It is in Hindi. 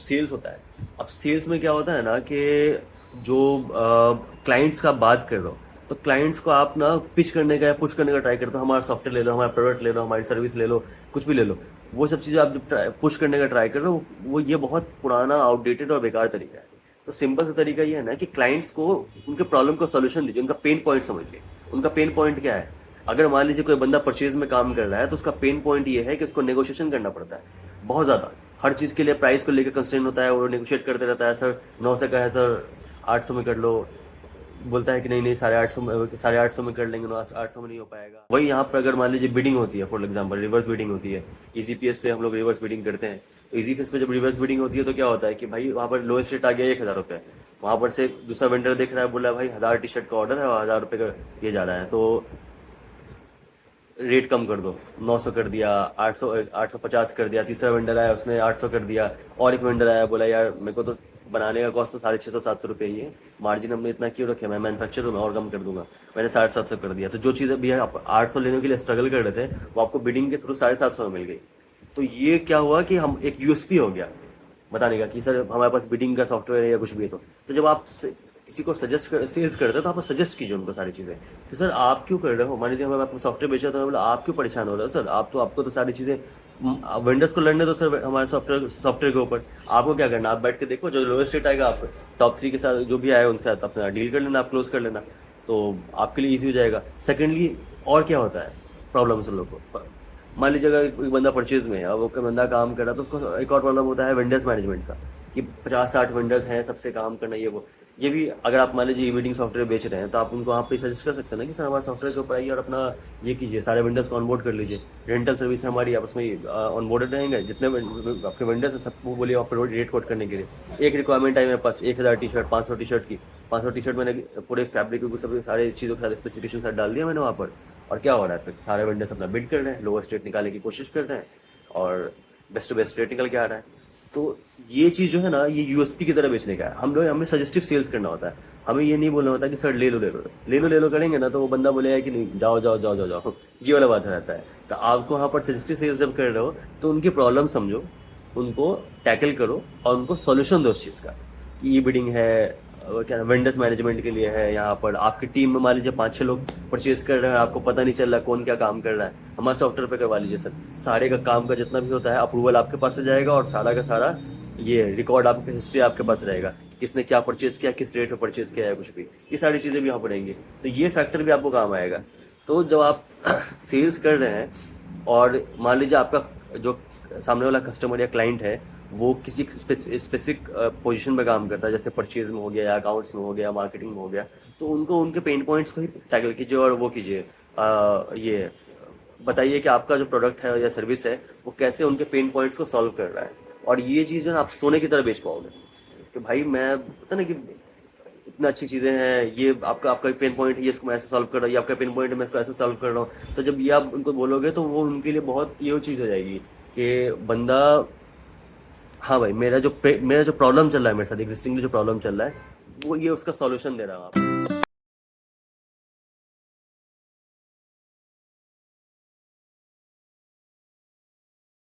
सेल्स होता है। अब सेल्स में क्या होता है ना कि जो क्लाइंट्स का आप बात कर रहे हो, तो क्लाइंट्स को आप ना पिच करने का या पुश करने का ट्राई करते हो, हमारा सॉफ्टवेयर ले लो, हमारा प्रोडक्ट ले लो, हमारी सर्विस ले लो, कुछ भी ले लो। वो सब चीज़ें आप जब पुश करने का ट्राई कर रहे हो, वो ये बहुत पुराना, आउटडेटेड और बेकार तरीका है। तो सिंपल सा तरीका ये है ना कि क्लाइंट्स को उनके प्रॉब्लम का सॉल्यूशन दीजिए, उनका पेन पॉइंट समझिए। उनका पेन पॉइंट क्या है? अगर मान लीजिए कोई बंदा परचेज में काम कर रहा है, तो उसका पेन पॉइंट ये है कि उसको नेगोशिएशन करना पड़ता है बहुत ज़्यादा। हर चीज़ के लिए प्राइस को लेकर कंस्ट्रेंट होता है, वो नेगोशिएट करते रहता है। सर 9 से का है, सर 800 में कर लो। बोलता है कि नहीं नहीं, 850 में, 850 में कर लेंगे, 800 में नहीं हो पाएगा। वही यहाँ पर अगर मान लीजिए बिडिंग होती है, फॉर एग्जाम्पल रिवर्स बिडिंग होती है, ईजीपीएस पे हम लोग रिवर्स बिडिंग करते हैं। तो ईजीपीएस पे जब रिवर्स बिडिंग होती है तो क्या होता है कि भाई वहाँ पर लोएस्ट रेट आ गया 1,000 रुपये। वहाँ पर से दूसरा वेंडर देख रहा है, बोला भाई 1000 टी शर्ट का ऑर्डर है और 1000 रुपये का ये जा रहा है, तो रेट कम कर दो। 900 कर दिया, 800, 850 कर दिया। तीसरा वेंडर आया, उसने 800 कर दिया। और एक वेंडर आया, बोला यार मेरे को तो बनाने का कॉस्ट तो 650-700 रुपये ही है, मार्जिन हमने इतना क्यों रखे, मैं मैन्युफैक्चर हूँ, मैं और कम कर दूंगा। मैंने 750 कर दिया। तो जो चीज़ें भी आप 800 लेने के लिए स्ट्रगल कर रहे थे, वो आपको बिडिंग के थ्रू 750 में मिल गई। तो ये क्या हुआ कि हम एक यूएसपी हो गया बताने का कि सर हमारे पास बिडिंग का सॉफ्टवेयर है या कुछ भी है। तो जब आप किसी को सजेस्ट कर सेल्स करते हो, तो आप सजेस्ट कीजिए उनको सारी चीज़ें कि सर आप क्यों कर रहे हो। मान लीजिए हमें आपको सॉफ्टवेयर बेचा, तो मैं बोला आप क्यों परेशान हो रहे हो सर, आप तो आपको तो सारी चीज़ें वेंडर्स को लड़ने दो सर, हमारे सॉफ्टवेयर के ऊपर आपको क्या करना, आप बैठ के देखो, जो लोएस्ट रेट आएगा आप टॉप 3 के साथ जो भी आए उनके साथ अपना डील कर लेना, आप क्लोज कर लेना, तो आपके लिए ईजी हो जाएगा। सेकेंडली और क्या होता है प्रॉब्लम उन लोग को, मान लीजिए अगर कोई बंदा परचेज में है और वो कोई बंदा काम कर रहा है, तो उसको एक और प्रॉब्लम होता है वेंडर्स मैनेजमेंट का, कि 50-60 वेंडर्स हैं, सबसे काम करना ये वो। ये भी अगर आप मान लीजिए ई मीटिंग सॉफ्टवेयर बेच रहे हैं, तो आप उनको वहाँ पे सजेस्ट कर सकते हैं ना कि सर हमारे सॉफ्टवेयर के ऊपर आइए और अपना ये कीजिए, सारे वेंडर्स को ऑनबोर्ड कर लीजिए। रेंटल सर्विस हमारी, आप उसमें ऑनबोर्डेड रहेंगे, जितने आपके वेंडर्स हैं सबको बोलिए वहाँ पर रेट कोड करने के लिए। एक रिक्वायरमेंट आई मेरे पास 1000 टी शर्ट, 500 टी शर्ट की। 500 टी शर्ट मैंने पूरे फैब्रिक को सब सारे चीज़ों के सारे स्पेसिफिकेशन साथ डाल दिया मैंने वहाँ पर। और क्या हो रहा है फिर, सारे वेंडर्स अपना बिड कर रहे हैं, लोएस्ट रेट निकालने की कोशिश कर रहे हैं और बेस्ट टू बेस्ट रेट निकल के आ रहा है। तो ये चीज़ जो है ना, ये यूएसपी की तरह बेचने का है। हमें सजेस्टिव सेल्स करना होता है। हमें ये नहीं बोलना होता कि सर ले लो ले लो ले लो ले लो, करेंगे ना तो वो बंदा बोलेगा कि नहीं जाओ जाओ जाओ जाओ जाओ, ये वाला बात रहता है। तो आपको वहाँ पर सजेस्टिव सेल्स जब कर रहे हो, तो उनकी प्रॉब्लम समझो, उनको टैकल करो और उनको सॉल्यूशन दो उस चीज़ का, कि ये बिडिंग है, क्या वेंडर्स मैनेजमेंट के लिए है। यहाँ पर आपकी टीम में मान लीजिए 5-6 लोग परचेज कर रहे हैं, आपको पता नहीं चल रहा कौन क्या काम कर रहा है, हमारे सॉफ्टवेयर पे करवा लीजिए सर। सारे का काम का जितना भी होता है अप्रूवल आपके पास से जाएगा, और सारा का सारा ये रिकॉर्ड, आपकी हिस्ट्री आपके पास रहेगा, किसने क्या परचेज किया, किस रेट में परचेज किया है, कुछ भी ये सारी चीज़ें भी यहाँ पर रहेंगी। तो ये फैक्टर भी आपको काम आएगा। तो जब आप सेल्स कर रहे हैं और मान लीजिए आपका जो सामने वाला कस्टमर या क्लाइंट है, वो किसी स्पेसिफिक पोजीशन में काम करता है, जैसे परचेज में हो गया या अकाउंट्स में हो गया, मार्केटिंग में हो गया, तो उनको उनके पेन पॉइंट्स को ही टैकल कीजिए और वो कीजिए। ये बताइए कि आपका जो प्रोडक्ट है या सर्विस है, वो कैसे उनके पेन पॉइंट्स को सॉल्व कर रहा है। और ये चीज़ जो है आप सोने की तरह बेच पाओगे कि भाई मैं पता ना कि इतना अच्छी चीज़ें हैं, ये आपका आपका पेन पॉइंट है, ये इसको मैं ऐसे सॉल्व कर रहा हूँ, ये आपका पेन पॉइंट है, मैं इसको ऐसे सॉल्व कर रहा हूँ। तो जब ये आप उनको बोलोगे, तो वो उनके लिए बहुत ये चीज़ हो जाएगी कि बंदा, हाँ भाई मेरा जो प्रॉब्लम चल रहा है, मेरे साथ एग्जिस्टिंगली जो प्रॉब्लम चल रहा है, वो ये उसका सॉल्यूशन दे रहा हूँ आप।